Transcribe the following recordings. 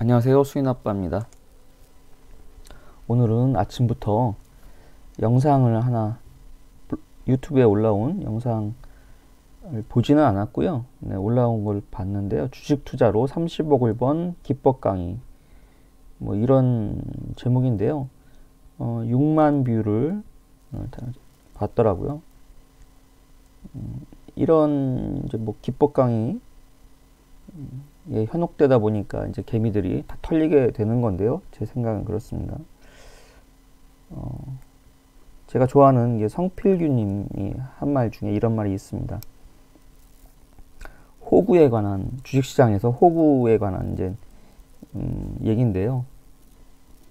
안녕하세요, 수인아빠입니다. 오늘은 아침부터 영상을 하나, 유튜브에 올라온 영상을 보지는 않았고요. 네, 올라온 걸 봤는데요. 주식 투자로 30억을 번 기법 강의, 뭐 이런 제목인데요. 6만 뷰를 봤더라고요. 이런 이제 뭐 기법 강의 예, 현혹되다 보니까 이제 개미들이 다 털리게 되는 건데요. 제 생각은 그렇습니다. 제가 좋아하는 성필규님이 한 말 중에 이런 말이 있습니다. 호구에 관한, 주식시장에서 호구에 관한 이제 얘기인데요.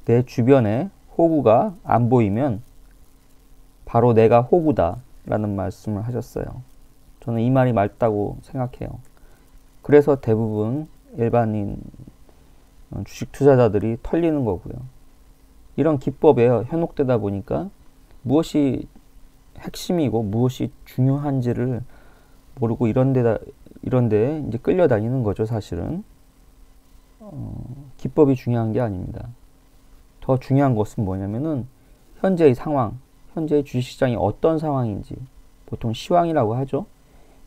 내 주변에 호구가 안 보이면 바로 내가 호구다 라는 말씀을 하셨어요. 저는 이 말이 맞다고 생각해요. 그래서 대부분 일반인 주식 투자자들이 털리는 거고요. 이런 기법에 현혹되다 보니까 무엇이 핵심이고 무엇이 중요한지를 모르고 이런데 이제 끌려다니는 거죠, 사실은. 기법이 중요한 게 아닙니다. 더 중요한 것은 뭐냐면은 현재의 상황, 현재의 주식시장이 어떤 상황인지, 보통 시황이라고 하죠.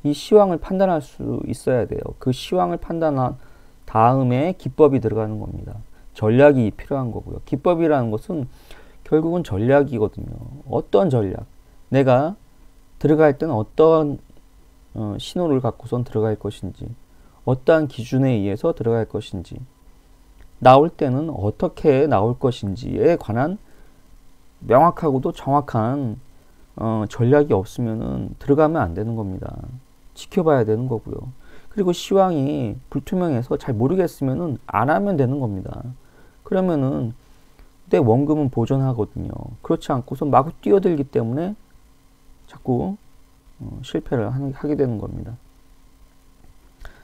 이 시황을 판단할 수 있어야 돼요. 그 시황을 판단한 다음에 기법이 들어가는 겁니다. 전략이 필요한 거고요. 기법이라는 것은 결국은 전략이거든요. 어떤 전략? 내가 들어갈 때는 어떤 신호를 갖고선 들어갈 것인지, 어떠한 기준에 의해서 들어갈 것인지, 나올 때는 어떻게 나올 것인지에 관한 명확하고도 정확한 전략이 없으면은 들어가면 안 되는 겁니다. 지켜봐야 되는 거고요. 그리고 시황이 불투명해서 잘 모르겠으면은 안 하면 되는 겁니다. 그러면은 내 원금은 보존하거든요. 그렇지 않고서 마구 뛰어들기 때문에 자꾸 실패를 하게 되는 겁니다.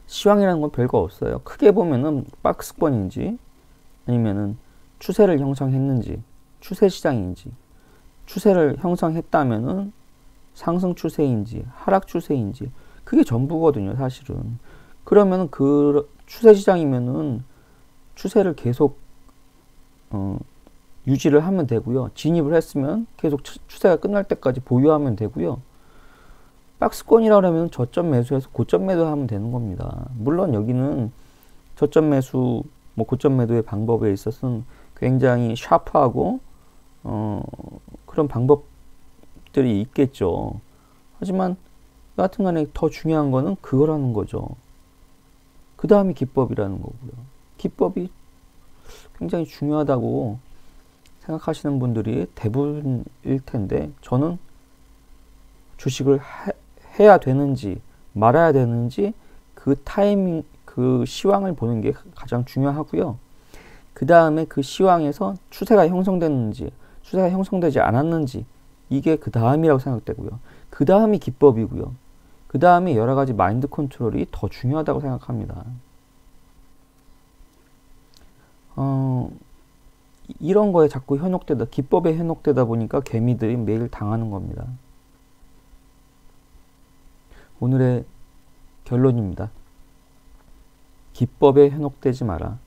시황이라는 건 별거 없어요. 크게 보면은 박스권인지 아니면은 추세를 형성했는지, 추세 시장인지, 추세를 형성했다면은 상승 추세인지 하락 추세인지 그게 전부거든요, 사실은. 그러면 그 추세 시장이면은 추세를 계속 유지를 하면 되고요. 진입을 했으면 계속 추세가 끝날 때까지 보유하면 되고요. 박스권이라 하면 저점 매수해서 고점 매도하면 되는 겁니다. 물론 여기는 저점 매수, 뭐 고점 매도의 방법에 있어서는 굉장히 샤프하고 그런 방법들이 있겠죠. 하지만 여하튼간에 더 중요한 거는 그거라는 거죠. 그 다음이 기법이라는 거고요. 기법이 굉장히 중요하다고 생각하시는 분들이 대부분일 텐데, 저는 주식을 해야 되는지 말아야 되는지 그 타이밍, 그 시황을 보는 게 가장 중요하고요. 그 다음에 그 시황에서 추세가 형성됐는지 추세가 형성되지 않았는지, 이게 그 다음이라고 생각되고요. 그 다음이 기법이고요. 그 다음에 여러 가지 마인드 컨트롤이 더 중요하다고 생각합니다. 이런 거에 자꾸 현혹되다, 기법에 현혹되다 보니까 개미들이 매일 당하는 겁니다. 오늘의 결론입니다. 기법에 현혹되지 마라.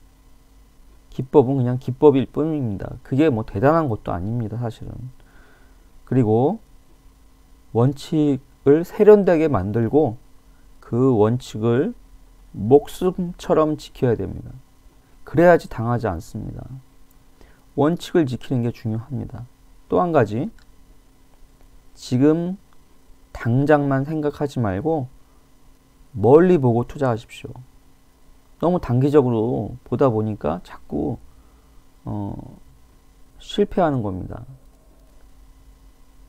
기법은 그냥 기법일 뿐입니다. 그게 뭐 대단한 것도 아닙니다, 사실은. 그리고 원칙을 세련되게 만들고 그 원칙을 목숨처럼 지켜야 됩니다. 그래야지 당하지 않습니다. 원칙을 지키는 게 중요합니다. 또 한 가지, 지금 당장만 생각하지 말고 멀리 보고 투자하십시오. 너무 단기적으로 보다 보니까 자꾸 실패하는 겁니다.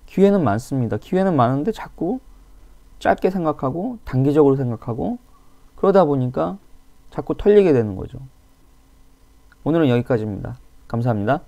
기회는 많습니다. 기회는 많은데 자꾸 짧게 생각하고 단기적으로 생각하고 그러다 보니까 자꾸 털리게 되는 거죠. 오늘은 여기까지입니다. 감사합니다.